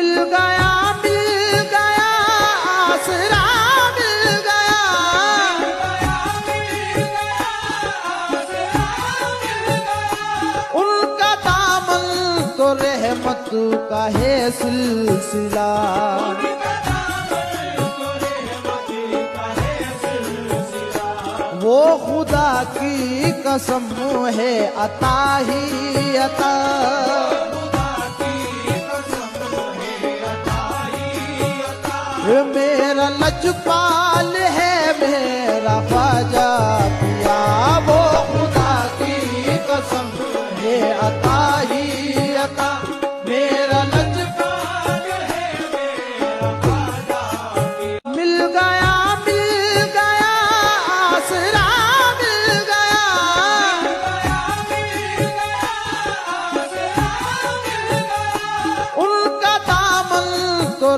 मिल गया आसरा मिल गया। उनका दामन तो रहमत का है सिलसिला। वो खुदा की कसम है अता ही अता। मेरा लजपाल है मेरा ख्वाजा पिया, वो खुदा की कसम है अता ही अता। मेरा लजपाल है मेरा ख्वाजा पिया। मिल गया आसरा मिल गया। उनका दामन तो